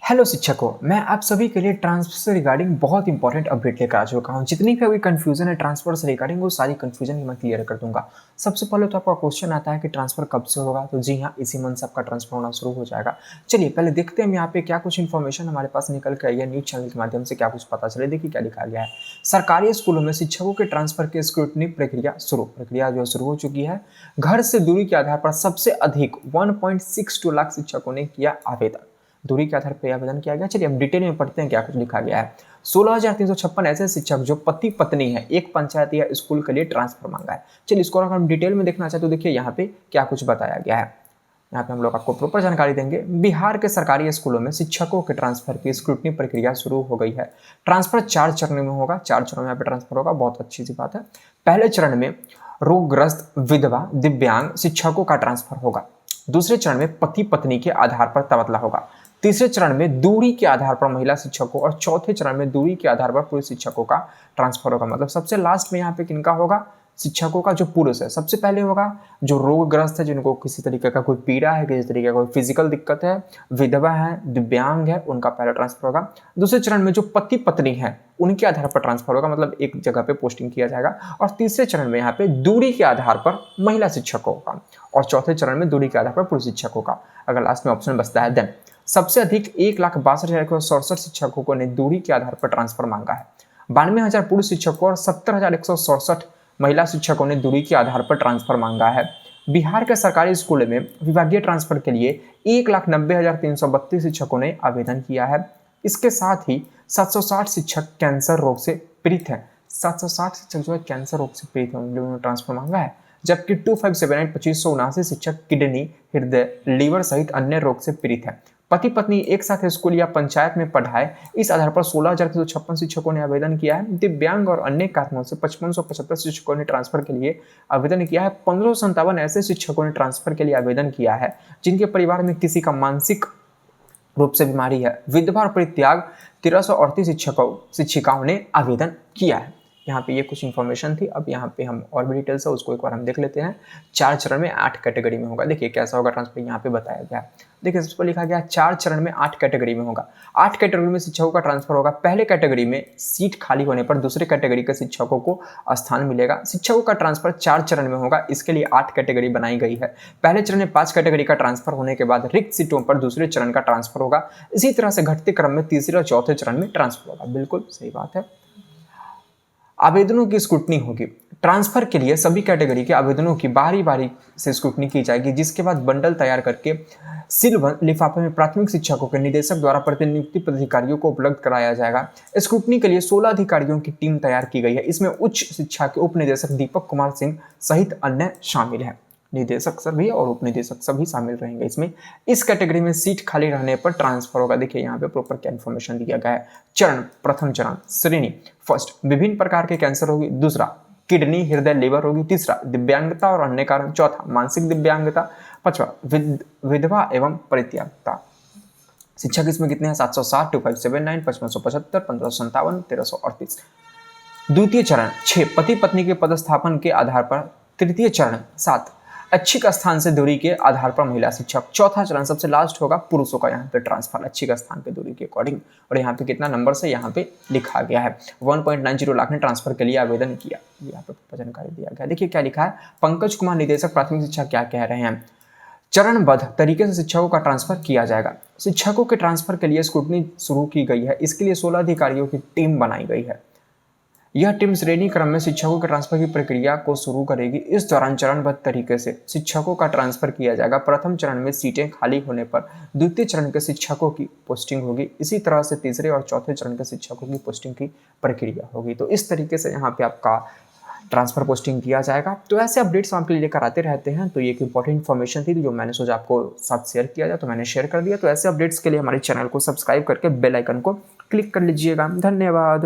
Hello शिक्षकों, मैं आप सभी के लिए ट्रांसफर से रिगार्डिंग बहुत इंपॉर्टेंट अपडेट लेकर आ चुका हूँ। जितनी भी अभी कन्फ्यूजन है ट्रांसफर से रिगार्डिंग वो सारी कन्फ्यूजन मैं क्लियर कर दूंगा। सबसे पहले तो आपका क्वेश्चन आता है कि ट्रांसफर कब से होगा, तो जी हाँ, इसी मंथ से आपका ट्रांसफर होना शुरू हो जाएगा। चलिए पहले देखते हैं हम यहाँ पे क्या कुछ इन्फॉर्मेशन हमारे पास निकल के आई है, न्यूज चैनल के माध्यम से क्या कुछ पता चले। देखिए क्या लिखा गया है। सरकारी स्कूलों में शिक्षकों के ट्रांसफर की स्क्रूटनी प्रक्रिया जो शुरू हो चुकी है। घर से दूरी के आधार पर सबसे अधिक 1.62 लाख शिक्षकों ने किया आवेदन। दूरी के आधार पर आवेदन किया गया। चलिए हम डिटेल में पढ़ते हैं क्या कुछ लिखा गया है। 16,356 ऐसे शिक्षक जो पति पत्नी है, एक पंचायत या स्कूल के लिए ट्रांसफर मांगा है। चलिए इसको अगर हम डिटेल में देखना चाहते तो देखिए यहाँ पे क्या कुछ बताया गया है। यहाँ पे हम लोग आपको प्रॉपर जानकारी देंगे। बिहार के सरकारी स्कूलों में शिक्षकों के ट्रांसफर की स्क्रूटनी प्रक्रिया शुरू हो गई है। ट्रांसफर 4 चरणों में होगा। 4 चरणों में यहाँ पे ट्रांसफर होगा। बहुत अच्छी सी बात है। पहले चरण में रोगग्रस्त, विधवा, दिव्यांग शिक्षकों का ट्रांसफर होगा। दूसरे चरण में पति पत्नी के आधार पर तबादला होगा। तीसरे चरण में दूरी के आधार पर महिला शिक्षकों और चौथे चरण में दूरी के आधार पर पुरुष शिक्षकों का ट्रांसफर होगा। मतलब सबसे लास्ट में यहाँ पे किनका होगा? शिक्षकों का जो पुरुष है सबसे पहले होगा। जो रोगग्रस्त है, जिनको किसी तरीके का कोई पीड़ा है, किसी तरीके का कोई फिजिकल दिक्कत है, विधवा है, दिव्यांग है, उनका पहला ट्रांसफर होगा। दूसरे चरण में जो पति पत्नी है उनके आधार पर ट्रांसफर होगा, मतलब एक जगह पे पोस्टिंग किया जाएगा। और तीसरे चरण में यहाँ पे दूरी के आधार पर महिला शिक्षकों का, और चौथे चरण में दूरी के आधार पर पुरुष शिक्षकों का। अगर लास्ट में ऑप्शन बचता है देन सबसे अधिक 1,62,167 शिक्षकों ने दूरी के आधार पर ट्रांसफर मांगा है। 92,000 पुरुष शिक्षकों और 70,167 महिला शिक्षकों ने दूरी के आधार पर ट्रांसफर मांगा है। बिहार के सरकारी स्कूलों में विभागीय ट्रांसफर के लिए 1,90,332 शिक्षकों ने आवेदन किया है। इसके साथ ही 760 शिक्षक कैंसर रोग से पीड़ित हैं। 760 शिक्षक जो है कैंसर रोग से पीड़ित हैं, उन्होंने ट्रांसफर मांगा है। जबकि 2579 शिक्षक किडनी, हृदय, लीवर सहित अन्य रोग से पीड़ित हैं। पति पत्नी एक साथ स्कूल या पंचायत में पढ़ाए, इस आधार पर 16,356 शिक्षकों ने आवेदन किया है। दिव्यांग और अन्य कारणों से 5575 शिक्षकों ने ट्रांसफर के लिए आवेदन किया है। 1557 ऐसे शिक्षकों ने ट्रांसफर के लिए आवेदन किया है जिनके परिवार में किसी का मानसिक रूप से बीमारी है। विधवा और परित्याग 1338 शिक्षिकाओं ने आवेदन किया है। यहाँ पे ये कुछ इन्फॉर्मेशन थी। अब यहाँ पे हम और भी डिटेल्स है उसको एक बार हम देख लेते हैं। 4 चरण में 8 कैटेगरी में होगा। देखिए कैसा होगा ट्रांसफर, यहाँ पे बताया गया है। देखिए इस पर लिखा गया 4 चरण में 8 कैटेगरी में होगा। 8 कैटेगरी में शिक्षकों का ट्रांसफर होगा। पहले कैटेगरी में सीट खाली होने पर दूसरे कैटेगरी के शिक्षकों को स्थान मिलेगा। शिक्षकों का ट्रांसफर 4 चरण में होगा। इसके लिए 8 कैटेगरी बनाई गई है। पहले चरण में 5 कैटेगरी का ट्रांसफर होने के बाद रिक्त सीटों पर दूसरे चरण का ट्रांसफर होगा। इसी तरह से घटते क्रम में तीसरे और चौथे चरण में ट्रांसफर होगा। बिल्कुल सही बात है। आवेदनों की स्क्रूटनी होगी। ट्रांसफर के लिए सभी कैटेगरी के आवेदनों की बारी बारी से स्क्रूटनी की जाएगी, जिसके बाद बंडल तैयार करके सील लिफाफे में प्राथमिक शिक्षकों के निदेशक द्वारा प्रतिनियुक्ति पदाधिकारियों को उपलब्ध कराया जाएगा। स्क्रूटनी के लिए 16 अधिकारियों की टीम तैयार की गई है। इसमें उच्च शिक्षा के उप निदेशक दीपक कुमार सिंह सहित अन्य शामिल हैं। निदेशक सभी और उप निदेशक सभी शामिल रहेंगे इसमें। इस कैटेगरी में सीट खाली रहने पर ट्रांसफर होगा। देखिए यहाँ पे प्रॉपर क्या इन्फॉर्मेशन दिया गया है। चरण, प्रथम चरण श्रेणी, फर्स्ट विभिन्न प्रकार के कैंसर होगी। दूसरा किडनी, हृदय, लीवर होगी। तीसरा दिव्यांगता और अन्य कारण। चौथा मानसिक दिव्यांगता। पांचवा विधवा एवं परित्यागता। शिक्षक इसमें कितने हैं? 760, 2579, 5575, 1557, 1338। द्वितीय चरण 6 पति पत्नी के पदस्थापन के आधार पर। तृतीय चरण 7 ऐच्छिक स्थान से दूरी के आधार पर महिला शिक्षक। चौथा चरण सबसे लास्ट होगा पुरुषों का यहाँ पे ट्रांसफर ऐच्छिक स्थान के दूरी के अकॉर्डिंग। और यहाँ पे कितना नंबर से यहाँ पे लिखा गया है। 1.90 लाख ने ट्रांसफर के लिए आवेदन किया। यहाँ पे जानकारी दिया गया। देखिए क्या लिखा है। पंकज कुमार निदेशक प्राथमिक शिक्षा क्या कह रहे हैं। चरणबद्ध तरीके से शिक्षकों का ट्रांसफर किया जाएगा। शिक्षकों के ट्रांसफर के लिए स्क्रूटनी शुरू की गई है। इसके लिए 16 अधिकारियों की टीम बनाई गई है। यह टीम श्रेणी क्रम में शिक्षकों के ट्रांसफर की प्रक्रिया को शुरू करेगी। इस दौरान चरणबद्ध तरीके से शिक्षकों का ट्रांसफर किया जाएगा। प्रथम चरण में सीटें खाली होने पर द्वितीय चरण के शिक्षकों की पोस्टिंग होगी। इसी तरह से तीसरे और चौथे चरण के शिक्षकों की पोस्टिंग की प्रक्रिया होगी। तो इस तरीके से यहाँ पे आपका ट्रांसफर पोस्टिंग किया जाएगा। तो ऐसे अपडेट्स हम आपके लिए लेकर आते रहते हैं। तो ये एक इंपॉर्टेंट इन्फॉर्मेशन थी जो मैंने सोचा आपको साथ शेयर किया जाए, तो मैंने शेयर कर दिया। तो ऐसे अपडेट्स के लिए हमारे चैनल को सब्सक्राइब करके बेल आइकन को क्लिक कर लीजिएगा। धन्यवाद।